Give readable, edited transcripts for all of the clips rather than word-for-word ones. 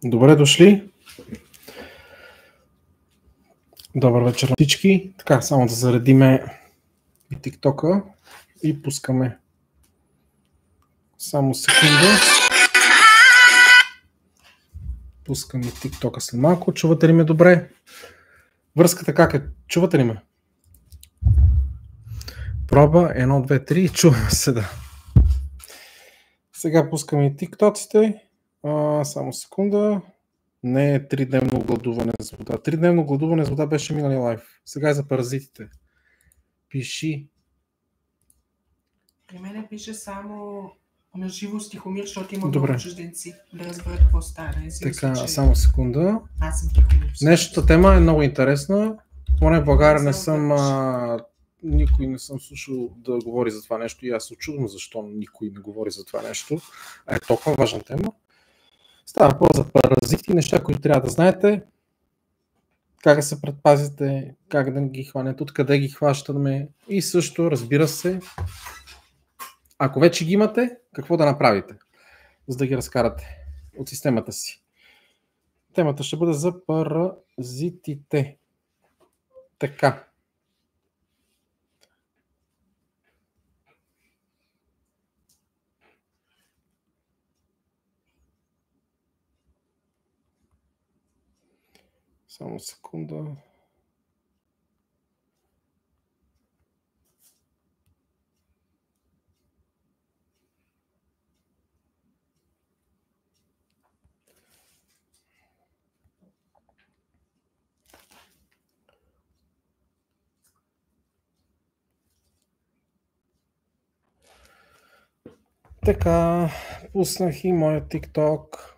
Добре дошли. Добър вечер на всички. Така, само да заредиме и TikTok-а и пускаме. Само секунда. Пускаме TikTok-а след малко. Чувате ли ме добре? Връзката как е? Чувате ли ме? Проба 1, 2, 3. Чуваме се, да. Сега пускаме и TikTok-ците. Само секунда. Не е 3-дневно гладуване с вода. 3-дневно гладуване с вода беше минали лайв. Сега е за паразитите. Пиши. При мен пише само на живо с Тихомир, защото има Добре. много чужденци. Да разберат какво става. Така, само секунда. Аз съм Тихомир. Днешната тема е много интересна. Поне в България никой не съм слушал да говори за това нещо и аз се очудвам защо никой не говори за това нещо. Е толкова важна тема. Става въпрос за паразити, неща, които трябва да знаете. Как да се предпазите, как да ги хванете, откъде ги хващаме и също, разбира се, ако вече ги имате, какво да направите, за да ги разкарате от системата си. Темата ще бъде за паразитите. Така. Само секунда. Така, пуснах и моя TikTok.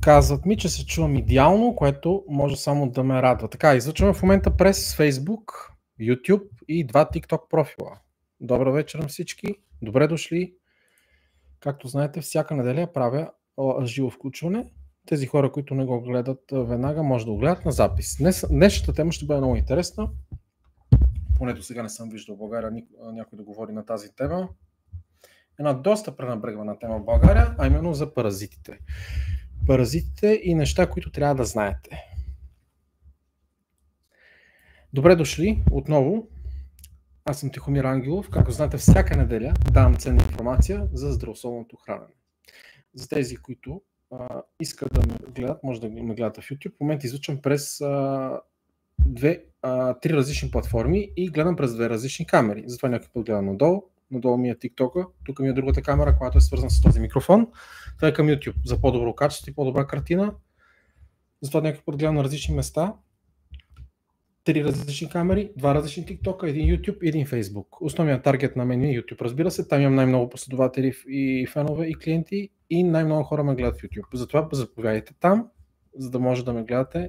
Казват ми, че се чувам идеално, което може само да ме радва. Така, излъчваме в момента през Facebook, YouTube и 2 TikTok профила. Добър вечер на всички, добре дошли. Както знаете, всяка неделя правя живо включване. Тези хора, които не го гледат веднага, може да го гледат на запис. Днешната тема ще бъде много интересна. Поне до сега не съм виждал в България някой да говори на тази тема. Една доста пренебрегвана тема в България, а именно за паразитите. Паразитите и неща, които трябва да знаете. Добре дошли отново. Аз съм Тихомир Ангелов. Както знаете, всяка неделя давам ценна информация за здравословното хранене. За тези, които искат да ме гледат, може да ме гледат в YouTube. В момента излъчвам през 3 различни платформи и гледам през 2 различни камери. Затова някой път гледам надолу. Надолу ми е TikTok-а, тук ми е другата камера, която е свързана с този микрофон. Това е към YouTube за по-добро качество и по-добра картина. Затова някой път гледам на различни места. 3 различни камери, 2 различни TikTok-а, 1 YouTube и 1 Facebook. Основният таргет на мен е YouTube, разбира се. Там имам най-много последователи и фенове и клиенти и най-много хора ме гледат в YouTube. Затова заповядайте там, за да може да ме гледате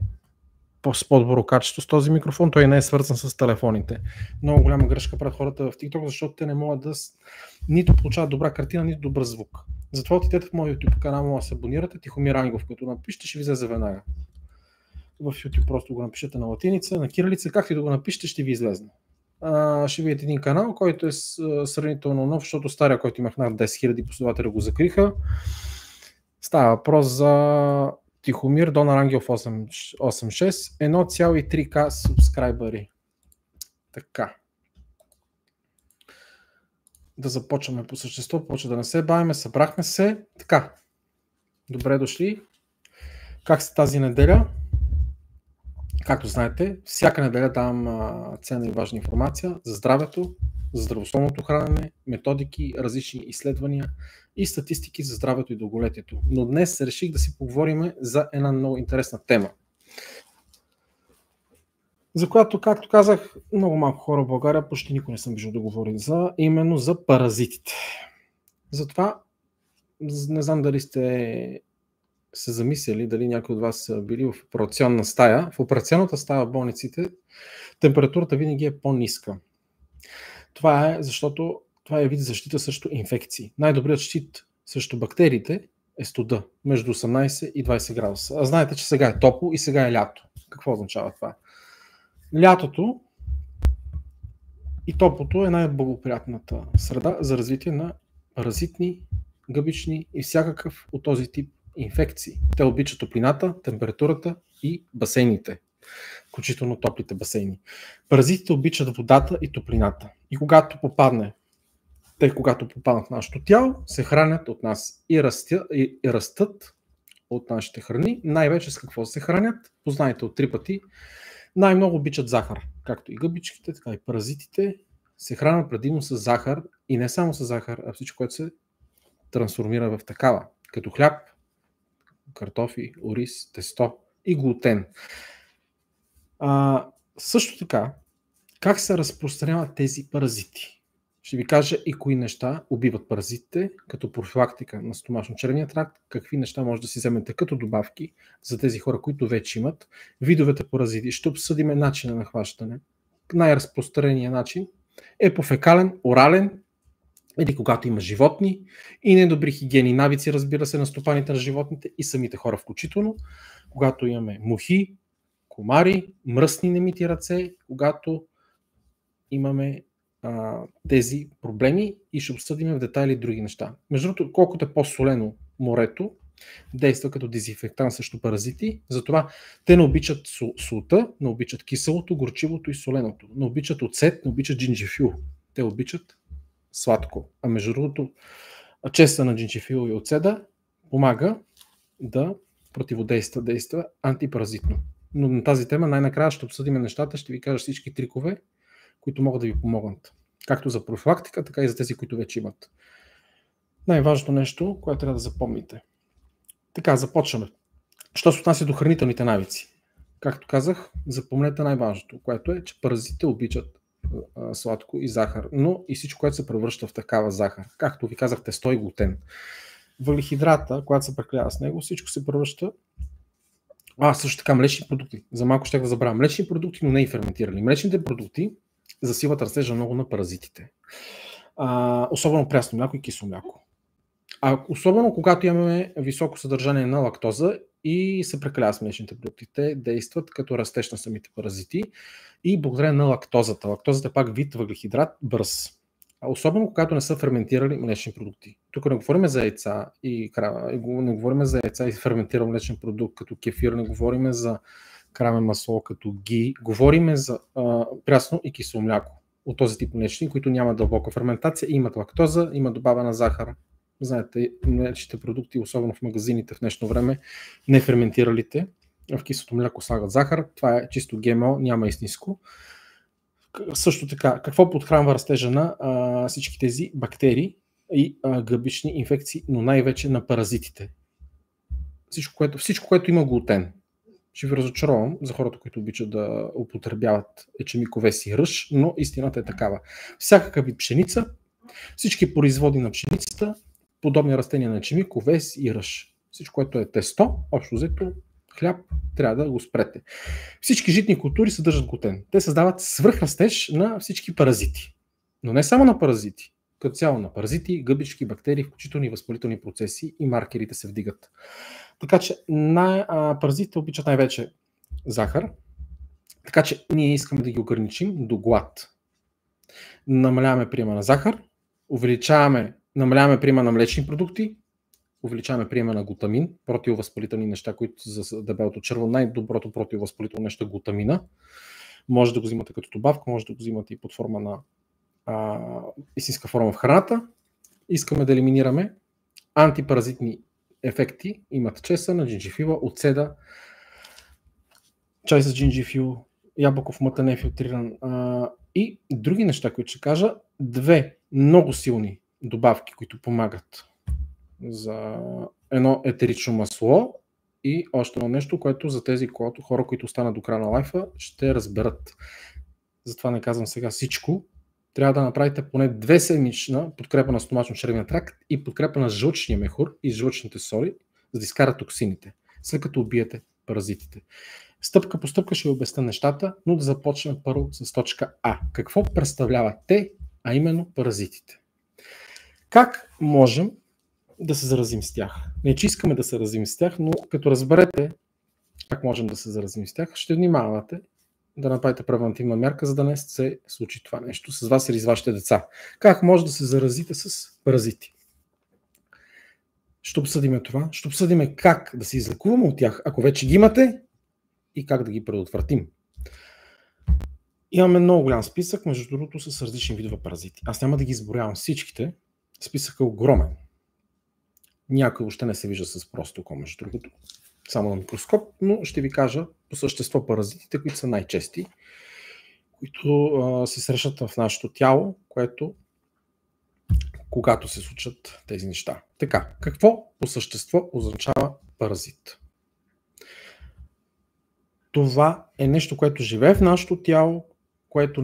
с по-добро качество с този микрофон. Той не е свързан с телефоните. Много голяма грешка пред хората в TikTok, защото те не могат да нито получават добра картина, нито добър звук. Затова отидете в моя YouTube канал, може да се абонирате. Тихомир Ангелов, като напишете, ще ви излезе веднага. В YouTube просто го напишете на латиница, на кирилица, както и да го напишете, ще ви излезне. Ще видите един канал, който е сравнително нов, защото стария, който имах над 10 000 последователи, го закриха. Става въпрос за Тихомир Донар Ангелов 86, 1,3K субскрайбъри. Така. Да започваме по същество, почва да не се бавиме, събрахме се. Така. Добре дошли. Как сте тази неделя? Както знаете, всяка неделя давам ценна и важна информация за здравето, за здравословното хранене, методики, различни изследвания и статистики за здравето и долголетието. Но днес реших да си поговорим за една много интересна тема, за която, както казах, много малко хора в България, почти никой не съм виждал да говори именно за паразитите. Затова не знам дали сте се замислили, дали някои от вас са били в операционна стая. В операционната стая в болниците температурата винаги е по-ниска. Това е защото това е вид защита срещу инфекции. Най-добрият щит срещу бактериите е студа, между 18 и 20 градуса. А знаете, че сега е топло и сега е лято. Какво означава това? Лятото и топлото е най-благоприятната среда за развитие на паразитни гъбични и всякакъв от този тип инфекции. Те обичат топлината, температурата и басейните, включително топлите басейни. Паразитите обичат водата и топлината. И когато попаднат в нашето тяло, се хранят от нас и растат от нашите храни. Най-вече с какво се хранят? Познайте от 3 пъти. Най-много обичат захар. Както и гъбичките, така и паразитите се хранят предимно с захар и не само с захар, а всичко, което се трансформира в такава, като хляб, картофи, ориз, тесто и глутен. Също така, как се разпространяват тези паразити? Ще ви кажа и кои неща убиват паразитите, като профилактика на стомашно-черевния тракт, какви неща може да си вземете като добавки за тези хора, които вече имат, видовете паразити. Ще обсъдим начина на хващане. Най-разпространеният начин е по фекален, орален, или когато има животни и недобри хигиени навици, разбира се, на стопаните на животните и самите хора включително, когато имаме мухи, комари, мръсни немити ръце, когато имаме тези проблеми и ще обсъдим в детайли други неща. Между другото, колкото е по-солено морето, действа като дезинфектант срещу паразити, затова те не обичат солта, не обичат киселото, горчивото и соленото, не обичат оцет, не обичат джинджифил. Те обичат сладко. А между другото, честа на джинджифил и оцеда помага да действа антипаразитно. Но на тази тема най-накрая ще обсъдим нещата, ще ви кажа всички трикове, които могат да ви помогнат. Както за профилактика, така и за тези, които вече имат. Най-важното нещо, което трябва да запомните. Така, започваме. Що се отнася до хранителните навици? Както казах, запомнете най-важното, което е, че паразитите обичат сладко и захар, но и всичко, което се превръща в такава захар. Както ви казах, тесто и глутен. Въглехидрата, когато се прекалява с него, всичко се превръща. Също така млечни продукти. За малко ще да забравя. Млечни продукти, но не и ферментирали. Млечните продукти засилват растежа много на паразитите. Особено прясно мляко и кисело мляко. Особено когато имаме високо съдържание на лактоза и се прекалява с млечните продукти. Те действат като растеж на самите паразити и благодарение на лактозата. Лактозата е пак вид въглехидрат, бърз. Особено когато не са ферментирали млечни продукти. Тук не говорим за яйца и не говорим за яйца и ферментиран млечен продукт като кефир, не говорим за краве масло като ги, говорим за прясно и кисело мляко от този тип млечни, които нямат дълбока ферментация, имат лактоза, има добавена захар. Знаете, млечните продукти, особено в магазините в днешно време, не ферментиралите, в киселото мляко слагат захар, това е чисто ГМО, няма истинско. Също така, какво подхранва растежа на всички тези бактерии и гъбични инфекции, но най-вече на паразитите? Всичко, което има глутен. Ще ви разочаровам за хората, които обичат да употребяват ечемик, овес и ръж, но истината е такава. Всякакъв вид пшеница, всички производи на пшеницата, подобни растения на ечемик, овес и ръж. Всичко, което е тесто, общо взето хляб, трябва да го спрете. Всички житни култури съдържат глутен. Те създават свръхрастеж на всички паразити. Но не само на паразити. Като цяло на паразити, гъбички, бактерии, включително и възпалителни процеси и маркерите се вдигат. Така че паразитите обичат най-вече захар. Така че ние искаме да ги ограничим до глад. Намаляваме приема на захар, намаляваме приема на млечни продукти, увеличаваме приема на глутамин, противовъзпалителни неща, които за дебелото черво, най-доброто противовъзпалително нещо е глутамина. Може да го взимате като добавка, може да го взимате и под форма на истинска форма в храната. Искаме да елиминираме антипаразитни ефекти, имат чеса на джинджифила, оцеда, чай с джинджифил, ябълков мътен нефилтриран и други неща, които ще кажа. 2 много силни добавки, които помагат за едно етерично масло и още едно нещо, което за тези хора, които останат до края на лайфа, ще разберат. Затова не казвам сега всичко. Трябва да направите поне 2 седмична подкрепа на стомачно-черевния тракт и подкрепа на жълчния мехур и жълчните соли, за да изкарат токсините, след като убиете паразитите. Стъпка по стъпка ще ви обясня нещата, но да започнем първо с точка А. Какво представляват те, а именно паразитите? Как можем да се заразим с тях? Не, че искаме да се заразим с тях, но като разберете как можем да се заразим с тях, ще внимавате да направите превентивна мярка, за да не се случи това нещо с вас или с вашите деца. Как може да се заразите с паразити? Ще обсъдим това. Ще обсъдим как да се излекуваме от тях, ако вече ги имате, и как да ги предотвратим. Имаме много голям списък, между другото, с различни видове паразити. Аз няма да ги изборявам всичките. Списъкът е огромен. Някой още не се вижда с просто око, между другото, само на микроскоп, но ще ви кажа по същество паразитите, които са най-чести, които се срещат в нашето тяло, което когато се случат тези неща. Така, какво по същество означава паразит? Това е нещо, което живее в нашето тяло, което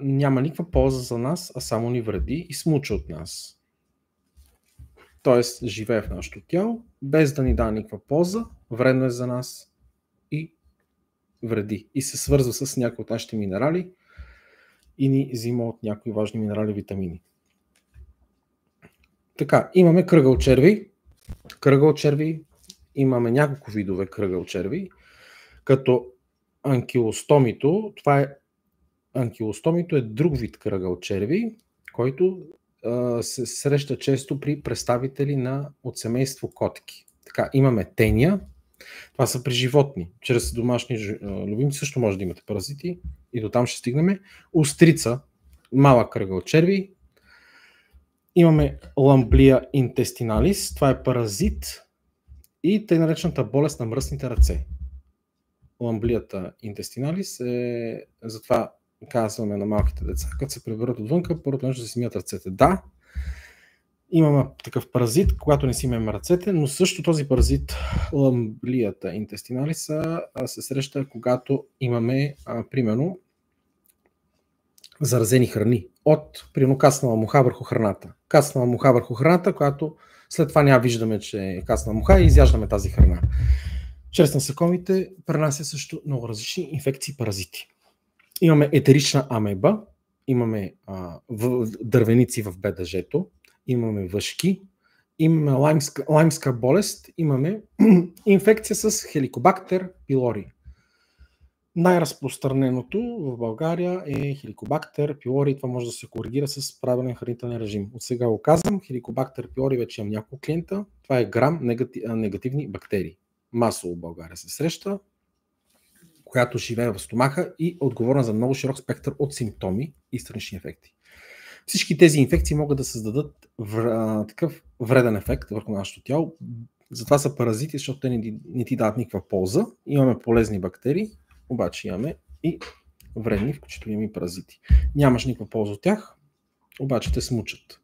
няма никаква полза за нас, а само ни вреди и смуча от нас. Тоест, живее в нашето тяло, без да ни дава никаква полза, вредно е за нас и вреди. И се свързва с някои от нашите минерали и ни взима от някои важни минерали и витамини. Така, имаме кръгъл черви. Кръгъл черви, имаме няколко видове кръгъл черви, като анкилостомито. Анкилостомито е друг вид кръгъл черви, който се среща често при представители от семейство котки. Така, имаме тения. Това са при животни. Чрез домашни любимци също може да имате паразити и до там ще стигнем. Острица, малък кръгъл черви. Имаме ламблия интестиналис. Това е паразит и тъй наречената болест на мръсните ръце. Ламблията интестиналис е, затова казваме на малките деца, като се приберат отвънка, първото нещо да си мият ръцете. Да, имаме такъв паразит, когато не си мием ръцете, но също този паразит, ламблията интестиналис, се среща, когато имаме, примерно, заразени храни от, примерно, каснала муха върху храната. Каснала муха върху храната, която след това няма виждаме, че е каснала муха и изяждаме тази храна. Чрез насекомите пренася също много различни инфекции и паразити. Имаме етерична амеба, имаме дървеници в БДЖ-то, имаме въшки, имаме лаймска болест, имаме инфекция с хеликобактер пилори. Най-разпространеното в България е хеликобактер пилори. Това може да се коригира с правилен хранителен режим. От сега го казвам, хеликобактер пилори вече имам няколко клиента. Това е грам негативни бактерии. Масово в България се среща, която живее в стомаха и отговорна за много широк спектър от симптоми и странични ефекти. Всички тези инфекции могат да създадат такъв вреден ефект върху нашето тяло. Затова са паразити, защото те не ти дават никаква полза. Имаме полезни бактерии, обаче имаме и вредни, включително и паразити. Нямаш никаква полза от тях, обаче те смучат.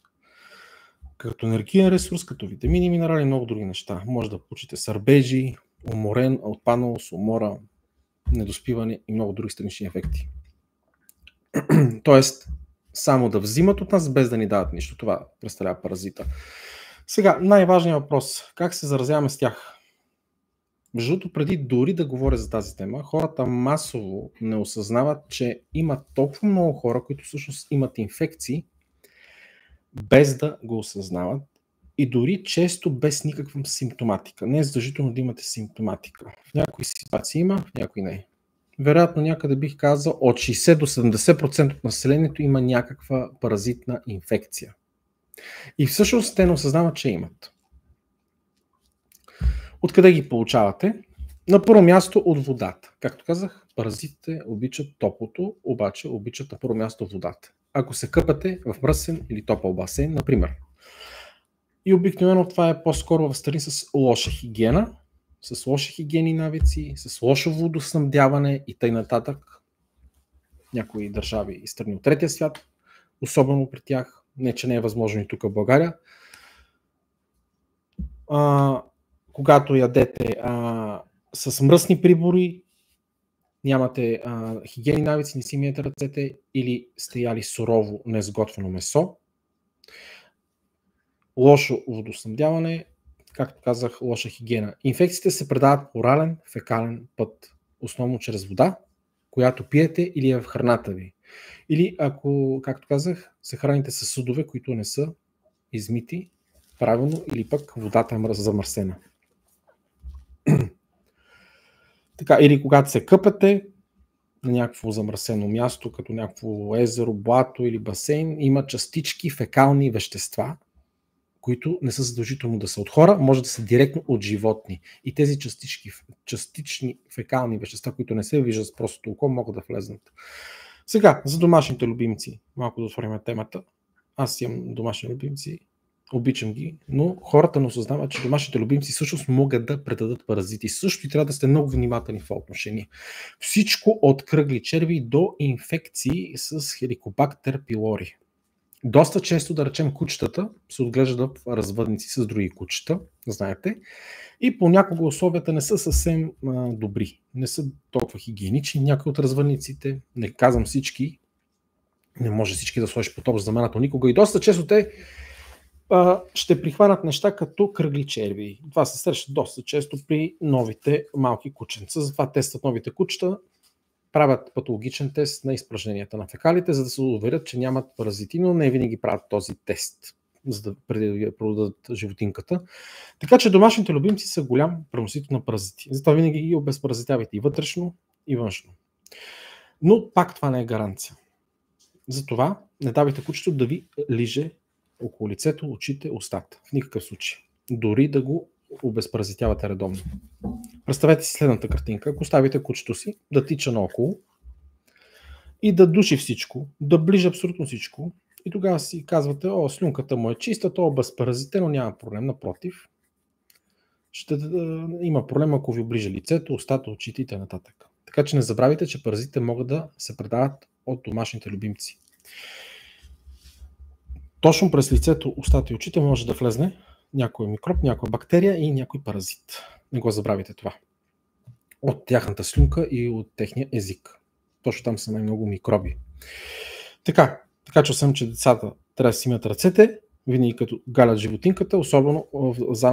Като енергиен ресурс, като витамини, минерали и много други неща. Може да получите сърбежи, уморен, отпадналост, умора, недоспиване и много други странични ефекти. Тоест, само да взимат от нас, без да ни дават нищо. Това представлява паразита. Сега, най-важният въпрос. Как се заразяваме с тях? Между другото, преди дори да говоря за тази тема, хората масово не осъзнават, че има толкова много хора, които всъщност имат инфекции, без да го осъзнават и дори често без никаква симптоматика. Не е задължително да имате симптоматика. В някои ситуации има, в някои не. Вероятно някъде бих казал от 60 до 70% от населението има някаква паразитна инфекция. И всъщност те не осъзнават, че имат. Откъде ги получавате? На първо място от водата. Както казах, паразитите обичат топлото, обаче обичат на първо място водата. Ако се къпате в мръсен или топъл басейн, например. И обикновено това е по-скоро в страни с лоша хигиена, с лоши хигиени навици, с лошо водоснабдяване и т.н. Някои държави и страни от третия свят, особено при тях, не че не е възможно и тук в България. Когато ядете с мръсни прибори, нямате хигиени навици, не си миете ръцете или сте яли сурово, неизготвено месо, лошо водоснабдяване, както казах, лоша хигиена. Инфекциите се предават по орален, фекален път, основно чрез вода, която пиете или е в храната ви. Или ако, както казах, се храните с съдове, които не са измити правилно, или пък водата е замърсена. Така, или когато се къпете на някакво замърсено място, като някакво езеро, блато или басейн, има частички фекални вещества, които не са задължително да са от хора, може да са директно от животни. И тези частични фекални вещества, които не се виждат с простото око, могат да влезнат. Сега, за домашните любимци. Малко да отворим темата. Аз имам домашни любимци, обичам ги, но хората не осъзнават, че домашните любимци всъщност могат да предадат паразити. Също и трябва да сте много внимателни в това отношение. Всичко от кръгли черви до инфекции с хеликобактер пилори. Доста често, да речем, кучетата се отглеждат в развъдници с други кучета, знаете, и понякога условията не са съвсем добри, не са толкова хигиенични. Някои от развъдниците, не казвам всички, не може всички да сложиш под общ знаменател никога, и доста често те ще прихванат неща като кръгли черви. Това се среща доста често при новите малки кученца. Затова тестват новите кучета, правят патологичен тест на изпражненията на фекалите, за да се уверят, че нямат паразити, но не винаги правят този тест, за да преди да продадат животинката. Така че домашните любимци са голям преносител на паразити. Затова винаги ги обезпаразитявайте и вътрешно, и външно. Но пак това не е гаранция. Затова не давайте кучето да ви лиже около лицето, очите, устата. В никакъв случай. Дори да го обезпаразитявате редовно. Представете си следната картинка. Ако оставите кучето си да тича наоколо и да души всичко, да ближи абсолютно всичко, и тогава си казвате: о, слюнката му е чиста, то е безпаразитено, няма проблем, напротив. Ще има проблем, ако ви оближа лицето, устата, очите и т.н. Така че не забравяйте, че паразитите могат да се предават от домашните любимци. Точно през лицето, устата и очите може да влезне някой микроб, някоя бактерия и някой паразит. Не го забравяйте това. От тяхната слюнка и от техния език. Точно там са най-много микроби. Така че съм, че децата трябва да си имат ръцете, винаги като галят животинката,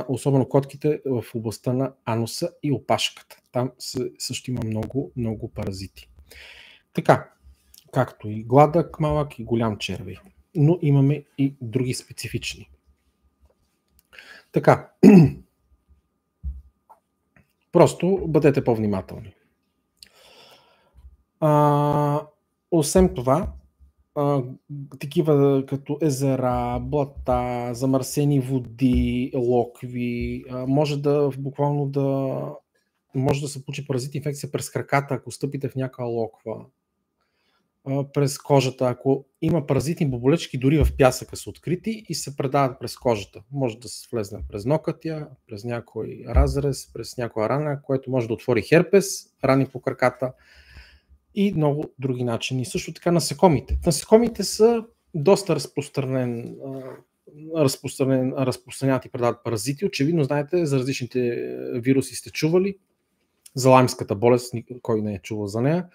особено котките в областта на ануса и опашката. Там също има много паразити. Така, както и гладък, малък и голям червей. Но имаме и други специфични. Така, просто бъдете по-внимателни. Освен това, такива като езера, блата, замърсени води, локви, може да се получи паразит инфекция през краката, ако стъпите в някаква локва, през кожата. Ако има паразитни боболечки, дори в пясъка са открити и се предават през кожата. Може да се влезне през нокътя, през някой разрез, през някоя рана, което може да отвори херпес, рани по краката и много други начини. Също така насекомите. Насекомите са доста разпространяват и предават паразити. Очевидно знаете, за различните вируси сте чували. За лаймската болест, кой не е чувал за нея,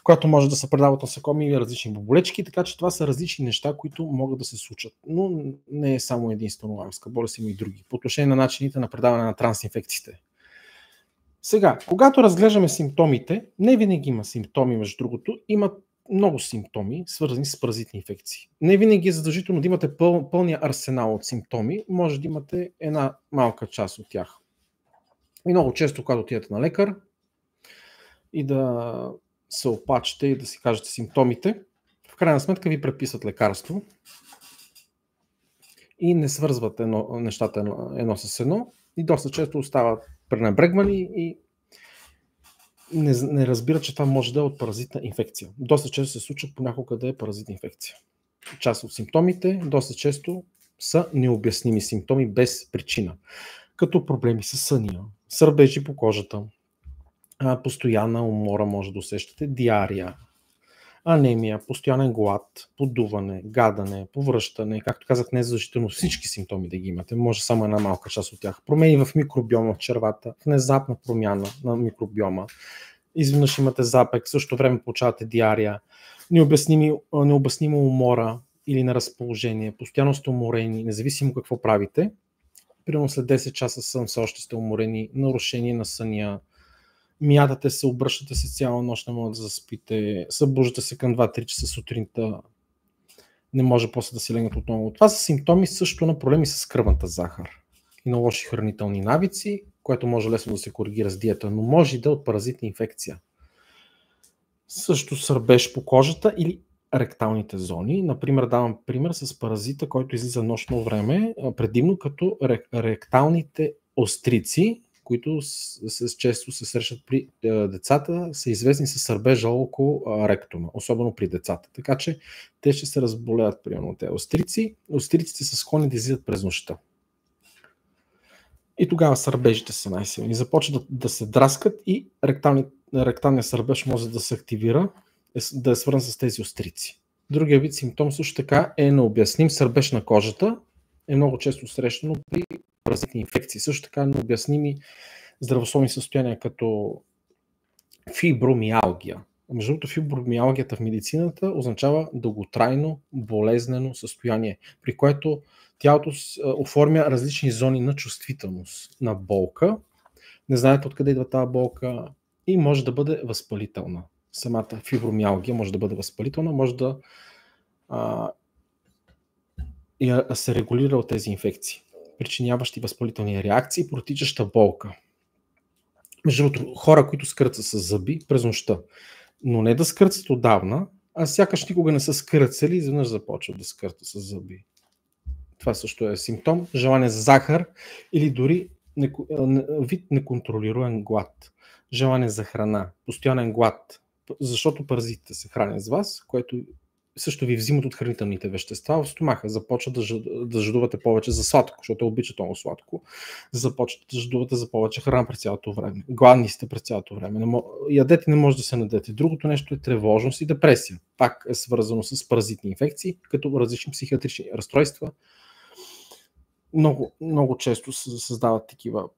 която може да се предава от насекоми или различни боболечки, така че това са различни неща, които могат да се случат. Но не е само единствено лаймска болест, има и други. По отношение на начините на предаване на трансинфекциите. Сега, когато разглеждаме симптомите, не винаги има симптоми, между другото, има много симптоми, свързани с паразитни инфекции. Не винаги е задължително да имате пълния арсенал от симптоми, може да имате една малка част от тях. И много често, когато отидете на лекар и да се опачите и да си кажете симптомите, в крайна сметка ви предписват лекарство и не свързвате нещата едно с едно и доста често остават пренебрегвани и не разбират, че това може да е от паразитна инфекция. Доста често се случва понякога да е паразитна инфекция. Част от симптомите доста често са необясними симптоми без причина, като проблеми с съня, сърбежи по кожата, постоянна умора може да усещате, диария, анемия, постоянен глад, подуване, гадане, повръщане, както казах, не е задължително всички симптоми да ги имате, може само една малка част от тях. Промени в микробиома в червата, внезапна промяна на микробиома, изведнъж имате запек, в същото време получавате диария, необяснима умора или на разположение, постоянно сте уморени, независимо какво правите. Примерно след 10 часа сън все още сте уморени, нарушение на съня, мятате се, обръщате се цяла нощ, не може да заспите, събуждате се към 2-3 часа сутринта, не може после да си легнете отново. Това са симптоми също на проблеми с кръвната захар и на лоши хранителни навици, което може лесно да се коригира с диета, но може и да е от паразитна инфекция. Също сърбеж по кожата или ректалните зони. Например, давам пример с паразита, който излиза нощно време, предимно като ректалните острици, които често се срещат при децата, са известни с сърбежа около ректума, особено при децата. Така че те ще се разболеят примерно от тези острици. Остриците са склонни да излизат през нощта. И тогава сърбежите са най-силни. Започват да се драскат и ректалният сърбеж може да се активира, да е свързан с тези острици. Другия вид симптом също така е необясним сърбеж на кожата. Е много често срещано при паразитни инфекции. Също така необясними здравословни състояния като фибромиалгия. Между другото, фибромиалгията в медицината означава дълготрайно болезнено състояние, при което тялото оформя различни зони на чувствителност, на болка. Не знаете откъде идва тази болка и може да бъде възпалителна. Самата фибромиалгия може да бъде възпалителна, може да се регулира от тези инфекции, причиняващи възпалителни реакции, протичаща болка. Между другото, хора, които скърцат с зъби през нощта, но не да скърцат отдавна, а сякаш никога не са скърцали и изведнъж започват да скърцат с зъби. Това също е симптом. Желание за захар или дори вид неконтролируем глад. Желание за храна, постоянен глад, защото паразитите се хранят с вас, което също ви взимат от хранителните вещества в стомаха. Започват да жадувате повече за сладко, защото обичат много сладко. Започват да жадувате за повече храна през цялото време. Гладни сте през цялото време. Ядете, не може да се надете. Другото нещо е тревожност и депресия. Пак е свързано с паразитни инфекции, като различни психиатрични разстройства. Много често се създават такива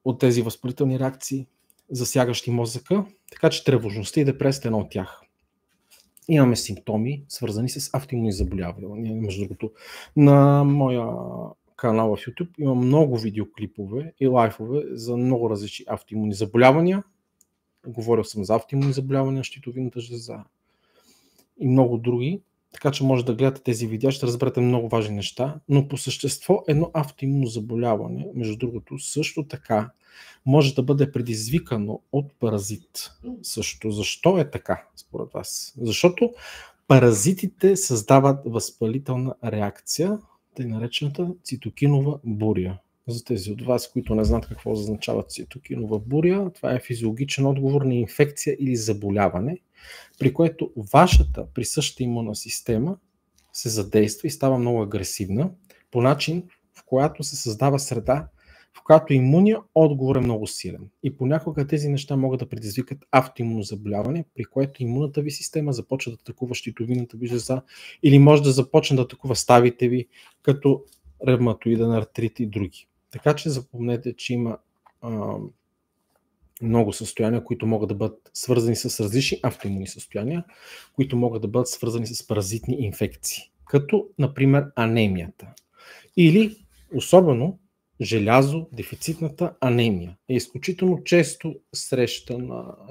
от тези възпалителни реакции, засягащи мозъка, така че тревожността и депресията е една от тях. Имаме симптоми, свързани с автоимунни заболявания. Между другото, на моя канал в YouTube има много видеоклипове и лайфове за много различни автоимунни заболявания. Говорил съм за автоимунни заболявания, щитовидната жлеза и много други. Така че може да гледате тези видеа, ще разберете много важни неща, но по същество едно автоимунно заболяване, между другото, също така може да бъде предизвикано от паразит. Също. Защо е така, според вас? Защото паразитите създават възпалителна реакция, тъй наречената цитокинова буря. За тези от вас, които не знаят какво означава цитокинова буря, това е физиологичен отговор на инфекция или заболяване, при което вашата присъща имунна система се задейства и става много агресивна, по начин, в която се създава среда, в която имунният отговор е много силен. И понякога тези неща могат да предизвикат автоимунно заболяване, при което имунната ви система започва да атакува щитовидната ви жлеза или може да започне да атакува ставите ви, като ревматоиден артрит и други. Така че запомнете, че има много състояния, които могат да бъдат свързани с различни автоимунни състояния, които могат да бъдат свързани с паразитни инфекции, като, например, анемията. Или, особено, желязодефицитната анемия е изключително често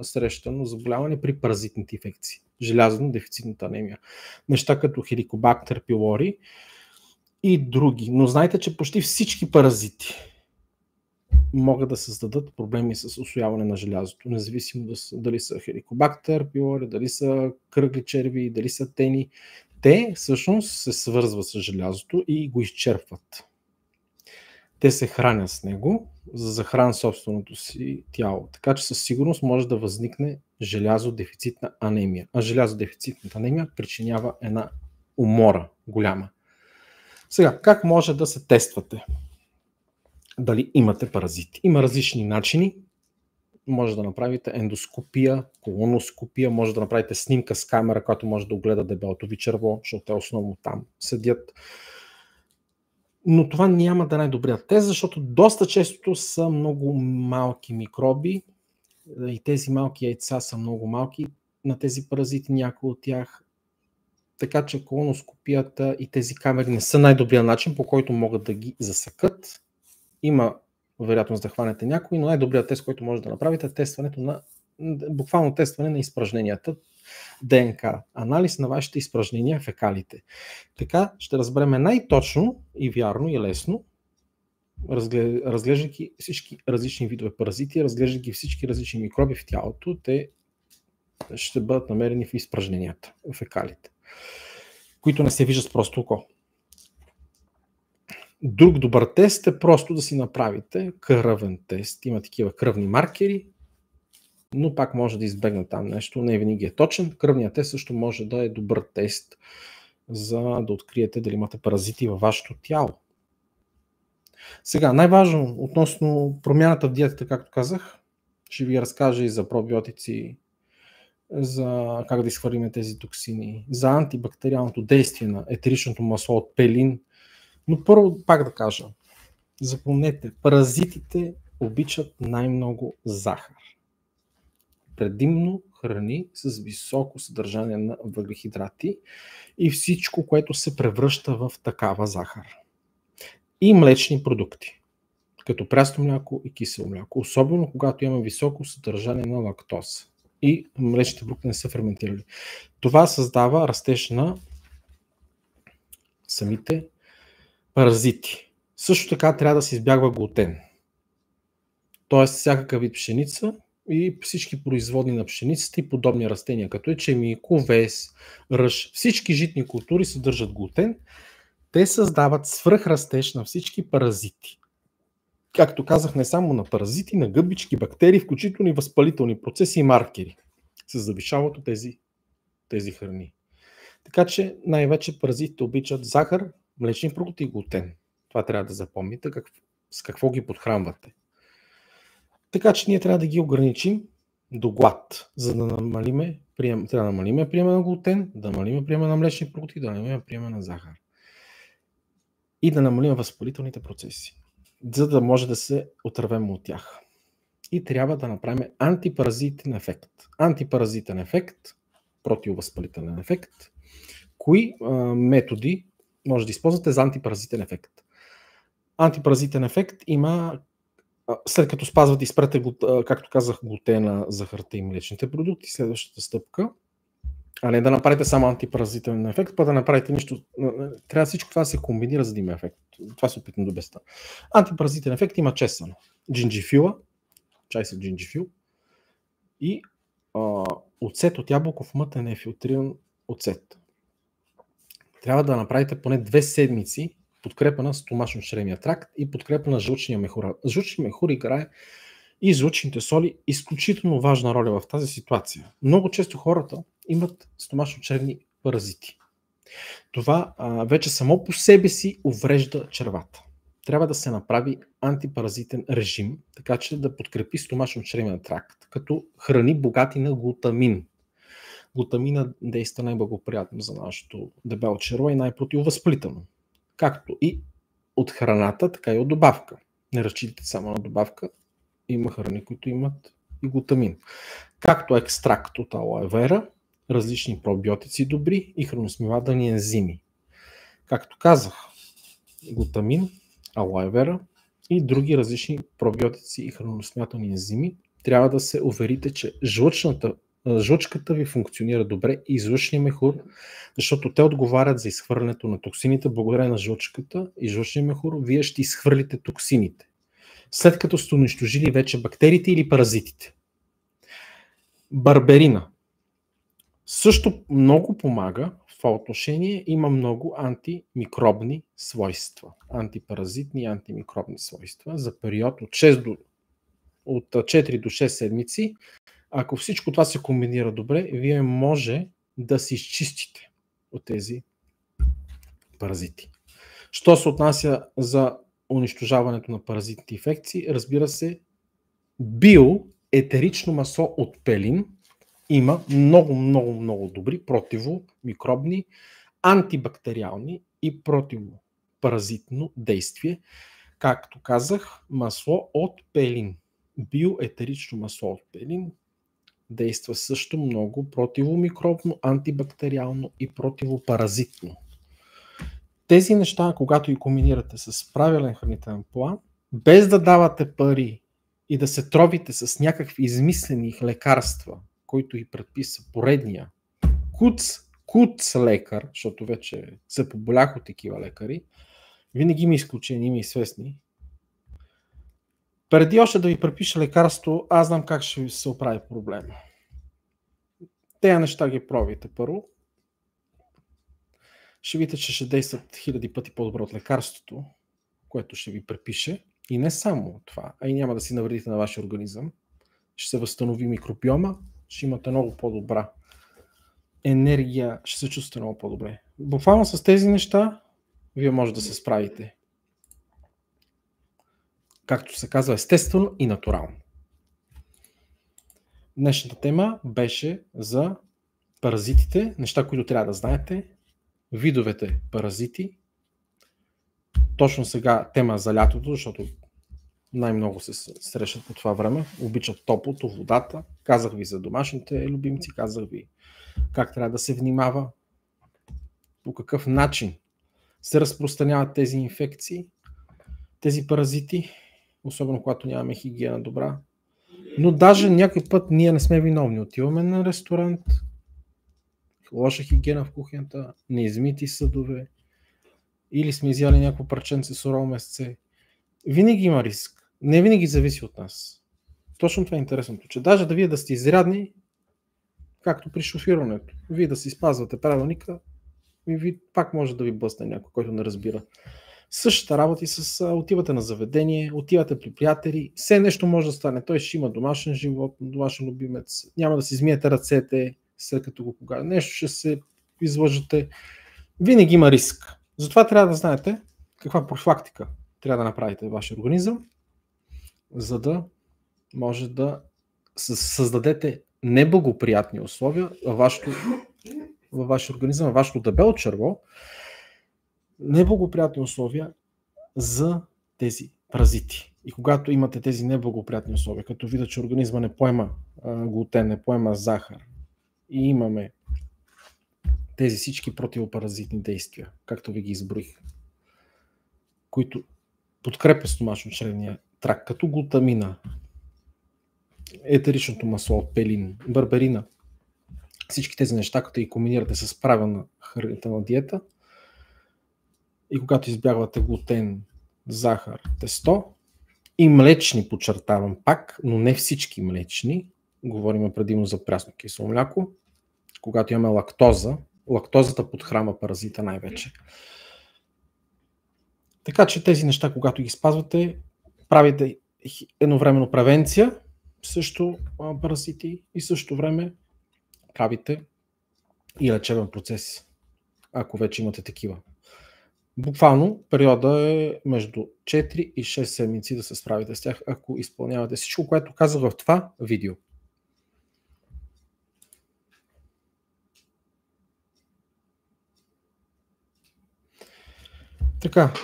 срещано заболяване при паразитните инфекции. Желязодефицитната анемия. Неща като Helicobacter pylori и други. Но знайте, че почти всички паразити могат да създадат проблеми с усвояване на желязото, независимо дали са Helicobacter pylori, дали са кръгли черви, дали са тени. Те всъщност се свързват с желязото и го изчерпват. Те се хранят с него, за да захранят собственото си тяло. Така че със сигурност може да възникне желязодефицитна анемия. А желязодефицитната анемия причинява една умора голяма. Сега, как може да се тествате дали имате паразити? Има различни начини. Може да направите ендоскопия, колоноскопия, може да направите снимка с камера, която може да огледа дебелото ви черво, защото те основно там седят. Но това няма да е най-добрият тест, защото доста често са много малки микроби и тези малки яйца са много малки на тези паразити, някои от тях. Така че колоноскопията и тези камери не са най-добрият начин, по който могат да ги засекат. Има вероятност да хванете някой, но най-добрият тест, който може да направите е буквално тестване на изпражненията, ДНК, анализ на вашите изпражнения, фекалите. Така ще разберем най-точно и вярно и лесно, разглеждайки всички различни видове паразити, разглеждайки всички различни микроби в тялото, те ще бъдат намерени в изпражненията, в фекалите, които не се виждат с просто око. Друг добър тест е просто да си направите кръвен тест. Има такива кръвни маркери, но пак може да избегне там нещо. Не винаги е точен. Кръвният тест също може да е добър тест, за да откриете дали имате паразити във вашето тяло. Сега, най-важно относно промяната в диетата, както казах, ще ви разкажа и за пробиотици, за как да изхвърлим тези токсини, за антибактериалното действие на етеричното масло от пелин. Но първо пак да кажа, запомнете, паразитите обичат най-много захар. Предимно храни с високо съдържание на въглехидрати и всичко, което се превръща в такава захар. И млечни продукти, като прясно мляко и кисело мляко, особено когато има високо съдържание на лактоза и млечните продукти не са ферментирали. Това създава растеж на самите паразити. Също така трябва да се избягва глутен. Тоест всякакъв вид пшеница и всички производни на пшеницата и подобни растения, като ечемик, овес, ръж. Всички житни култури съдържат глутен. Те създават свръхрастеж на всички паразити. Както казах, не само на паразити, на гъбички, бактерии, включително и възпалителни процеси и маркери се завишават от тези храни. Така че най-вече паразитите обичат захар, млечни продукти и глутен. Това трябва да запомните, с какво ги подхранвате. Така че ние трябва да ги ограничим до глад, за да намалиме приема на глутен, да намалиме приема на млечни продукти, да намалиме приема на захар. И да намалим възпалителните процеси, за да може да се отървем от тях. И трябва да направим антипаразитен ефект. Антипаразитен ефект, противовъзпалителен ефект. Кои методи може да използвате за антипаразитен ефект? Антипаразитен ефект има, след като спазвате и спрете, както казах, глутена, захарта и млечните продукти, следващата стъпка, а не да направите само антипаразитен ефект, па да направите нищо. Трябва всичко това да се комбинира, за да има ефект. Това се опитам да обясня. Антипаразитен ефект има чесън, джинджифила, чай с джинджифил и оцет от ябълков мътен нефилтриран оцет. Трябва да направите поне 2 седмици подкрепа на стомашно-чревния тракт и подкрепа на жлъчния мехур. Жлъчния мехур играе и жлъчните соли изключително важна роля в тази ситуация. Много често хората имат стомашно-чревни паразити. Това вече само по себе си уврежда червата. Трябва да се направи антипаразитен режим, така че да подкрепи стомашно-чревния тракт, като храни богати на глутамин. Глутамина действа най-благоприятно за нашето дебело черво и най-противовъзпалително. Както и от храната, така и от добавка. Не разчитайте само на добавка. Има храни, които имат и глутамин. Както екстракт от алоe вера, различни пробиотици добри и храносмилателни ензими. Както казах, глутамин, алоe вера и други различни пробиотици и храносмилателни ензими. Трябва да се уверите, че жлъчката ви функционира добре и жлъчния мехур, защото те отговарят за изхвърлянето на токсините. Благодарение на жлъчката и жлъчния мехур, вие ще изхвърлите токсините, след като сте унищожили вече бактериите или паразитите. Барберина също много помага в това отношение. Има много антимикробни свойства, антипаразитни и антимикробни свойства за период от 4 до 6 седмици. Ако всичко това се комбинира добре, вие може да се изчистите от тези паразити. Що се отнася за унищожаването на паразитните инфекции, разбира се, биоетерично масло от пелин има много добри противомикробни, антибактериални и противопаразитно действие. Както казах, масло от пелин. Биоетерично масло от пелин действа също много противомикробно, антибактериално и противопаразитно. Тези неща, когато ги комбинирате с правилен хранителен план, без да давате пари и да се тровите с някакви измислени лекарства, които ги предписа поредния куц лекар, защото вече се поболях от такива лекари, винаги има изключения, има известни. Преди още да ви препиша лекарство, аз знам как ще се оправи проблема. Тези неща ги пробвайте първо. Ще видите, че ще действат хиляди пъти по-добро от лекарството, което ще ви препише. И не само това, а и няма да си навредите на вашия организъм. Ще се възстанови микробиома, ще имате много по-добра енергия, ще се чувствате много по-добре. Буквално с тези неща вие може да се справите. Както се казва, естествено и натурално. Днешната тема беше за паразитите, неща, които трябва да знаете, видовете паразити. Точно сега тема за лятото, защото най-много се срещат по това време. Обичат топлото, водата. Казах ви за домашните любимци, казах ви как трябва да се внимава, по какъв начин се разпространяват тези инфекции, тези паразити, особено когато нямаме хигиена добра. Но даже някой път ние не сме виновни. Отиваме на ресторант, лоша хигиена в кухнята, неизмити съдове, или сме изяли някакво парченце сурово месце. Винаги има риск. Не винаги зависи от нас. Точно това е интересното, че даже да вие да сте изрядни, както при шофирането, вие да си спазвате правилника, и ви пак може да ви блъсне някой, който не разбира. Същата работа и с отивате на заведение, отивате при приятели, все нещо може да стане. Той ще има домашен живот, домашен любимец, няма да си измиете ръцете, след като го погада. Нещо ще се излъжете. Винаги има риск. Затова трябва да знаете каква профилактика трябва да направите в вашия организъм, за да може да създадете неблагоприятни условия във вашия организъм, във вашето дебело черво, неблагоприятни условия за тези паразити. И когато имате тези неблагоприятни условия, като видят, че организма не поема глутен, не поема захар и имаме тези всички противопаразитни действия, както ви ги изброих, които подкрепят стомашно-чревния тракт, като глутамина, етеричното масло от пелин, барберина, всички тези неща, като ги комбинирате с правилна хранителна диета и когато избягвате глутен, захар, тесто и млечни, подчертавам пак, но не всички млечни, говорим предимно за прясно кисело мляко, когато имаме лактоза, лактозата подхранва паразита най-вече. Така че тези неща, когато ги спазвате, правите едновременно превенция, също паразити и също време правите и лечебен процес, ако вече имате такива. Буквално периода е между 4 и 6 седмици да се справите с тях, ако изпълнявате всичко, което казах в това видео. Така.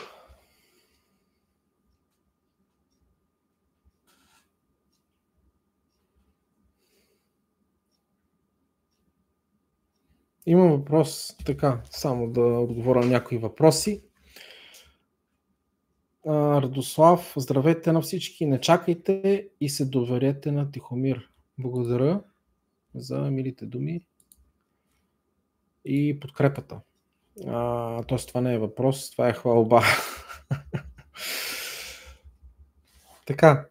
Имам въпрос, така, само да отговоря на някои въпроси. Радослав, здравейте на всички, не чакайте и се доверете на Тихомир. Благодаря за милите думи и подкрепата. Тоест това не е въпрос, това е хвалба. Така,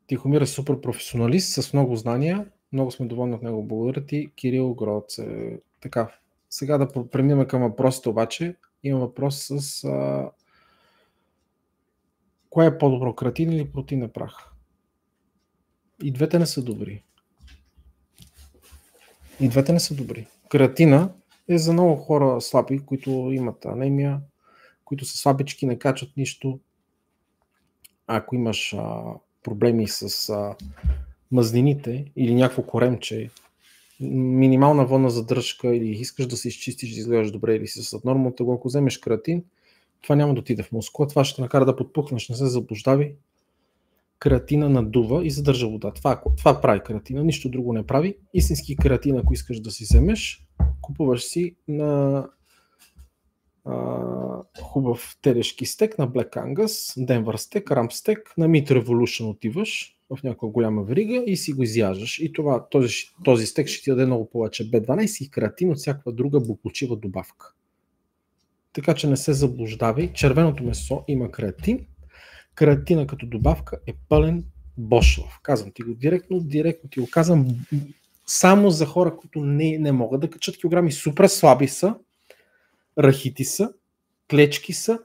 Тихомир е супер професионалист с много знания. Много сме доволни от него. Благодаря ти, Кирил Гроце. Така, сега да преминем към въпросите обаче. Има въпрос с кое е по-добро, креатин или протеинен прах? И двете не са добри. И двете не са добри. Креатина е за много хора слаби, които имат анемия, които са слабички, не качат нищо. Ако имаш проблеми с мазнините или някакво коремче, минимална водна задръжка или искаш да се изчистиш, да изглеждаш добре или си с нормално тегло, ако вземеш креатин, това няма да отиде в мускула, това ще накара да подпухнеш, не се заблуждави. Креатина надува и задържа вода. Това прави креатина, нищо друго не прави. Истински креатин, ако искаш да си вземеш, купуваш си на хубав телешки стек на Black Angus, Denver стек, Ram стек, на Meat Revolution отиваш в някаква голяма верига и си го изяждаш. И този стек ще ти даде много повече B12 и креатин от всякаква друга буклучива добавка. Така че не се заблуждавай. Червеното месо има креатин. Креатина като добавка е пълен Бошлав. Казвам ти го директно ти го казвам само за хора, които не могат да качат килограми, супер слаби са, рахити са, клечки са,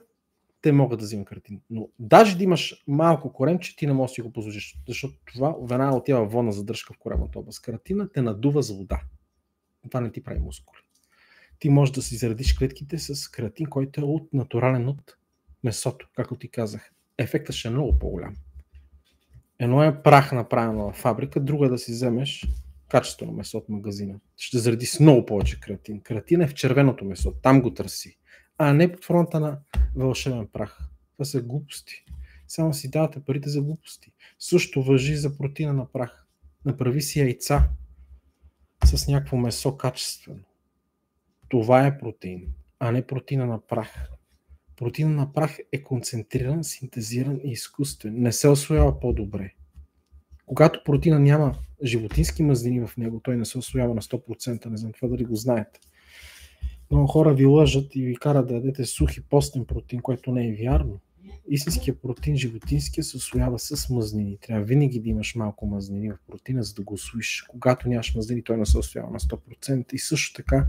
те могат да взимат каротин. Но даже да имаш малко коремче, ти не можеш да си го позволиш, защото това веднага отива вонна задръжка в коремната област. Каротина те надува с вода. Това не ти прави мускули. Ти можеш да си заредиш клетките с кератин, който е натурален от месото, както ти казах. Ефектът ще е много по-голям. Едно е прах направено в фабрика, друго е да си вземеш качествено месо от магазина. Ще зареди с много повече кератин. Кератин е в червеното месо, там го търси, а не под формата на вълшебен прах. Това са глупости. Само си давате парите за глупости. Също важи за протеина на прах. Направи си яйца с някакво месо качествено. Това е протеин, а не протеина на прах. Протеина на прах е концентриран, синтезиран и изкуствен. Не се усвоява по-добре. Когато протеина няма животински мазнини в него, той не се усвоява на 100%. Не знам това дали го знаете. Много хора ви лъжат и ви карат да ядете сухи постен протеин, което не е вярно. Истинският протеин, животинския, се усвоява с мазнини. Трябва винаги да имаш малко мазнини в протеина, за да го усвоиш. Когато нямаш мазнини, той не се усвоява на 100%. И също така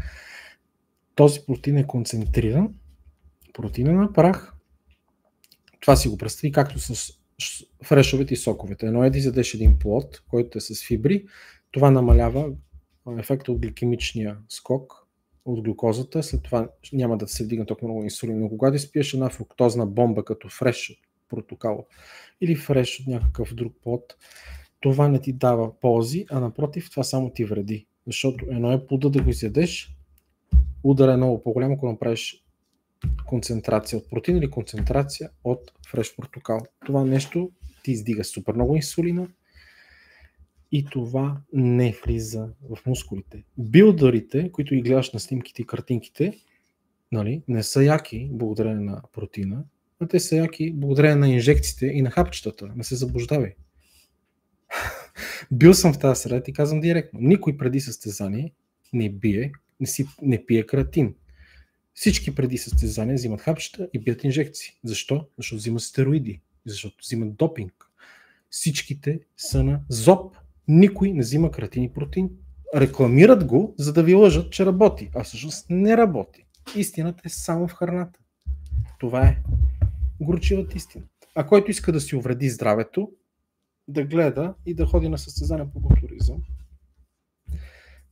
този протеин е концентриран. Протеина на прах. Това си го представи както с фрешовете и соковете. Едно е да изядеш един плод, който е с фибри. Това намалява ефекта от гликемичния скок от глюкозата. След това няма да се вдигна толкова много инсулин. Но когато изпиеш една фруктозна бомба, като фреш от портокал или фреш от някакъв друг плод, това не ти дава ползи, а напротив, това само ти вреди. Защото едно е плода да го изядеш, удара е много по-голям, ако направиш концентрация от протеин или концентрация от фреш портокал. Това нещо ти издига супер много инсулина и това не влиза в мускулите. Билдърите, които ги гледаш на снимките и картинките, нали, не са яки благодарение на протеина, а те са яки благодарение на инжекциите и на хапчетата. Не се заблуждавай. Бил съм в тази среда и ти казвам директно. Никой преди състезание не пие кератин. Всички преди състезания взимат хапчета и бият инжекции. Защо? Защото взимат стероиди. Защото взимат допинг. Всичките са на ЗОП. Никой не взима кератин и протеин. Рекламират го, за да ви лъжат, че работи. А всъщност не работи. Истината е само в храната. Това е горчивата истина. А който иска да си увреди здравето, да гледа и да ходи на състезания по културизъм.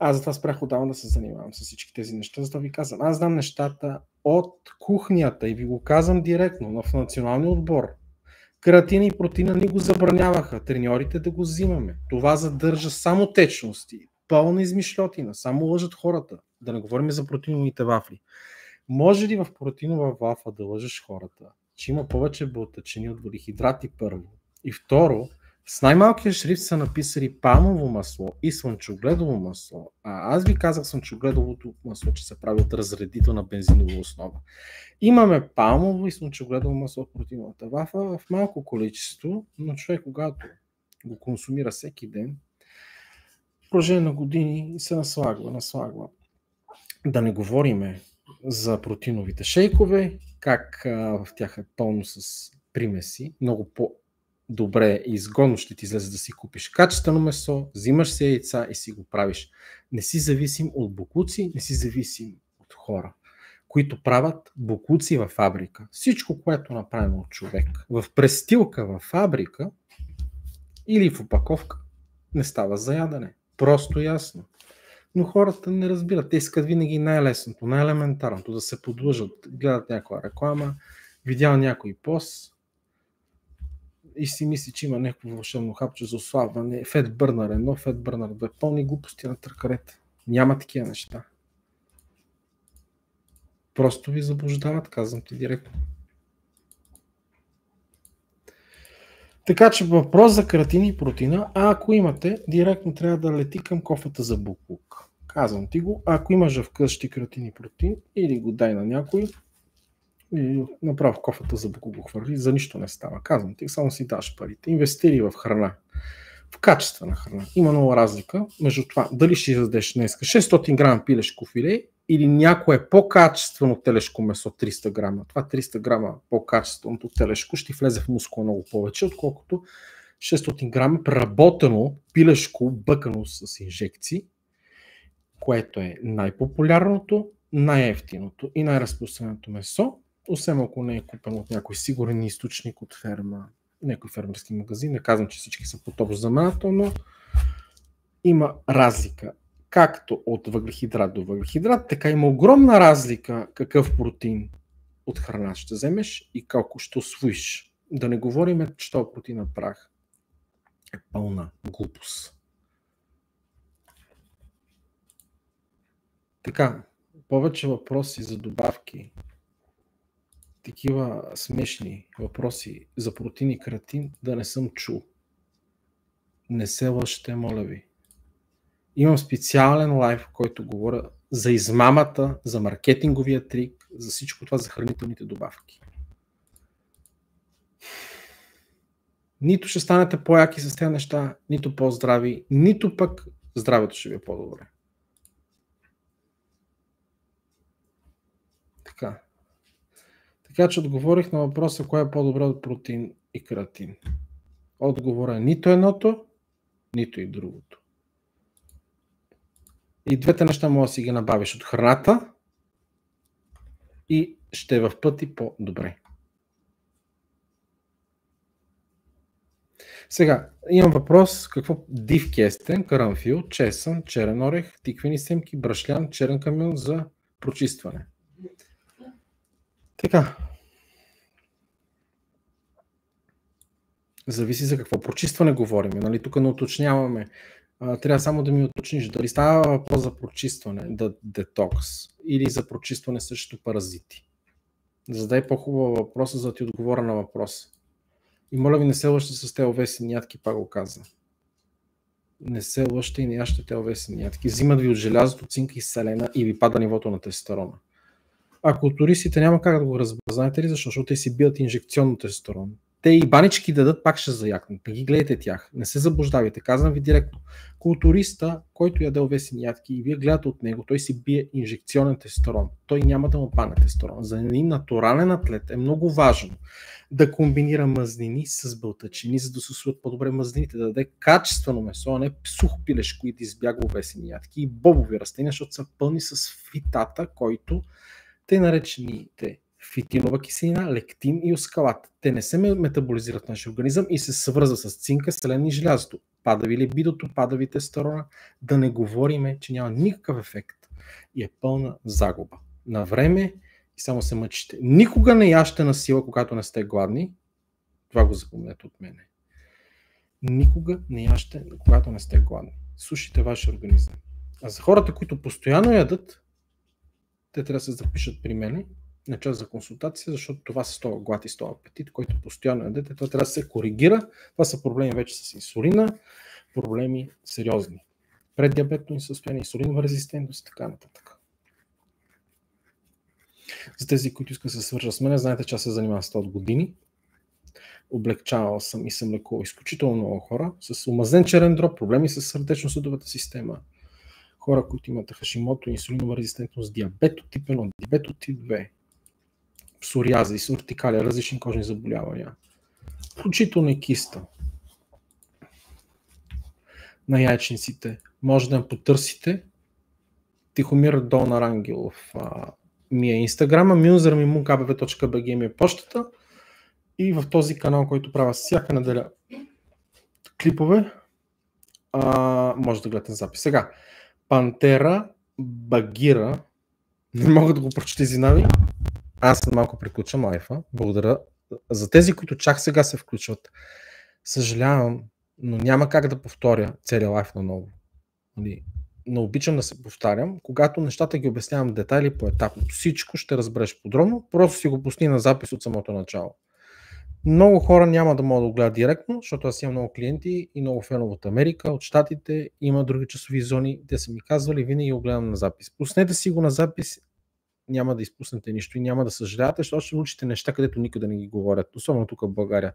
Аз затова спрях отдавна да се занимавам с всички тези неща, затова ви казвам. Аз знам нещата от кухнята и ви го казвам директно в националния отбор. Кератин и протеина ни го забраняваха треньорите да го взимаме. Това задържа само течности. Пълна измишлотина. Само лъжат хората. Да не говорим за протеиновите вафли. Може ли в протеинова вафла да лъжеш хората, че има повече белтъчини от въглехидрати първо? И второ, с най-малкия шрифт са написали палмово масло и слънчогледово масло. А аз ви казах слънчогледовото масло, че се прави от разредител на бензинова основа. Имаме палмово и слънчогледово масло в протеиновата вафла в малко количество, но човек, когато го консумира всеки ден, в продължение на години се наслагва. Да не говориме за протеиновите шейкове, как в тях е пълно с примеси, много по-добре и изгодно ще ти излезе да си купиш качествено месо, взимаш си яйца и си го правиш. Не си зависим от боклуци, не си зависим от хора, които правят боклуци във фабрика. Всичко, което е направено от човек в престилка във фабрика или в опаковка, не става за ядене. Просто ясно. Но хората не разбират. Те искат винаги най-лесното, най-елементарното, да се подлъжат, гледат някаква реклама, видял някой пост и си мисли, че има някакво вълшебно хапче за ослабване. Фет бърнар 1, фет бърнар 2. Пълни глупости на търкарета. Няма такива неща. Просто ви заблуждават, казвам ти директно. Така че въпрос за кератин и протеина, а ако имате, директно трябва да лети към кофата за буклук. Казвам ти го, ако имаш вкъщи кератин и протеин, или го дай на някой, и направо в кофата за буклук го хвърли, за нищо не става. Казвам ти, само си даш парите. Инвестири в храна, в качествена храна. Има много разлика между това, дали ще издадеш днес 600 грама пилешко филе или някое по-качествено телешко месо 300 грама. Това 300 грама по-качественото телешко ще влезе в мускула много повече, отколкото 600 грама преработено пилешко, бъкано с инжекции, което е най-популярното, най-евтиното и най-разпространеното месо, освен ако не е купено от някой сигурен източник от ферма, някой фермерски магазин. Не казвам, че всички са по-топ знаменател, но има разлика както от въглехидрат до въглехидрат, така има огромна разлика какъв протеин от храна ще вземеш и колко ще усвоиш. Да не говорим, че това протеин прах е пълна глупост. Така, повече въпроси за добавки, такива смешни въпроси за протеин и креатин да не съм чул. Не се лъжте, моля ви. Имам специален лайв, в който говоря за измамата, за маркетинговия трик, за всичко това, за хранителните добавки. Нито ще станете по-яки с тези неща, нито по-здрави, нито пък здравето ще ви е по-добре. Така че отговорих на въпроса, кое е по-добре от протеин и креатин. Отговорът е нито едното, нито и другото. И двете неща може да си ги набавиш от храната и ще е в пъти по-добре. Сега, имам въпрос, какво див кестен, карамфил, чесън, черен орех, тиквени семки, брашлян, черен камион за прочистване. Така. Зависи за какво прочистване говорим. Нали? Тук не уточняваме. Трябва само да ми уточниш дали става въпрос за прочистване, детокс или за прочистване срещу паразити. Задай по-хубава въпроса, за да ти отговоря на въпроса. И моля ви, не се лъжте с те овесени ядки, пак го казвам. Не се лъжте и не ящете те овесени ядки. Взимат ви от желязото, цинка и селена и ви пада нивото на тестостерона. А културистите няма как да го разберат. Знаете ли защо? Защото те си бият инжекционно тестостерон. Те и банички дадат, пак ще заякнат. Не ги гледайте тях. Не се заблуждавайте. Казвам ви директно. Културиста, който яде овесени ядки и вие гледате от него, той си бие инжекционен тестостерон. Той няма да му падне тестостерон. За един натурален атлет е много важно да комбинира мазнини с бълтачини, за да се усвоят по-добре мазнините, да даде качествено месо, а не сухо пилешко и да избяга овесени ядки и бобови растения, защото са пълни с фитата, който те наречените фитинова киселина, лектин и оскалат. Те не се метаболизират в нашия организъм и се свързва с цинка, селен и желязото. Пада ви либидото, пада ви тестостерона, да не говориме, че няма никакъв ефект и е пълна загуба на време и само се мъчите. Никога не яще на сила, когато не сте гладни. Това го запомнете от мене. Никога не яще, когато не сте гладни. Слушайте вашия организъм. А за хората, които постоянно ядат, те трябва да се запишат при мене на час за консултация, защото това са този глад и този апетит, който постоянно ядете. Това трябва да се коригира. Това са проблеми вече с инсулина, проблеми сериозни. Преддиабетно състояние, инсулинова резистентност и така нататък. За тези, които искат да се свържат с мен, знаете, че аз се занимавам с това от години. Облегчавал съм и съм лекувал изключително много хора с омазен черен дроб, проблеми с сърдечно-съдовата система, хора, които имат хашимото, инсулинова резистентност, диабет от тип 1, диабет от тип 2, псориазис, уртикалия, различни кожни заболявания, включително и киста на яйчниците. Може да ме потърсите. Тихомир Долнар Ангелов ми е инстаграма, munzermimun.kbv.bg ми е почтата и в този канал, който правя всяка неделя клипове, може да гледате запис. Сега, Пантера Багира, не мога да го прочета изинави. Аз съм малко приключвам лайфа. Благодаря за тези, които чак сега се включват. Съжалявам, но няма как да повторя целия лайф наново. Не обичам да се повтарям. Когато нещата ги обяснявам детайли по етапно, всичко ще разбереш подробно. Просто си го пусни на запис от самото начало. Много хора няма да могат да го гледат директно, защото аз имам много клиенти и много фенове от Америка, от Щатите, има други часови зони, те са ми казвали, винаги го гледам на запис. Пуснете си го на запис, няма да изпуснете нищо и няма да съжалявате, защото ще научите неща, където никъде не ги говорят, особено тук в България.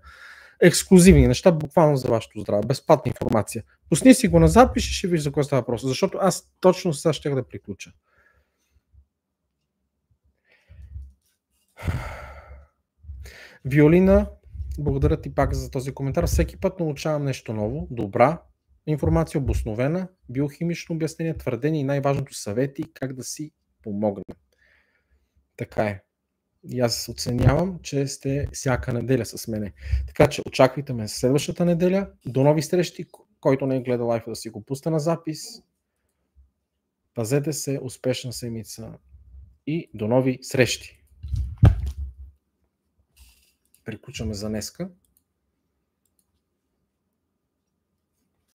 Ексклюзивни неща, буквално за вашето здраве, безплатна информация. Пусни си го на запис и ще виж за какво става въпрос, защото аз точно сега ще да приключа. Виолина Благодаря ти пак за този коментар. Всеки път научавам нещо ново, добра информация, обосновена, биохимично обяснение, твърдение и най-важното съвети как да си помогнем. Така е. И аз оценявам, че сте всяка неделя с мене. Така че очаквайте ме следващата неделя. До нови срещи. Който не е гледал лайфа, да си го пусне на запис. Пазете се, успешна седмица и до нови срещи. Приключваме за днеска.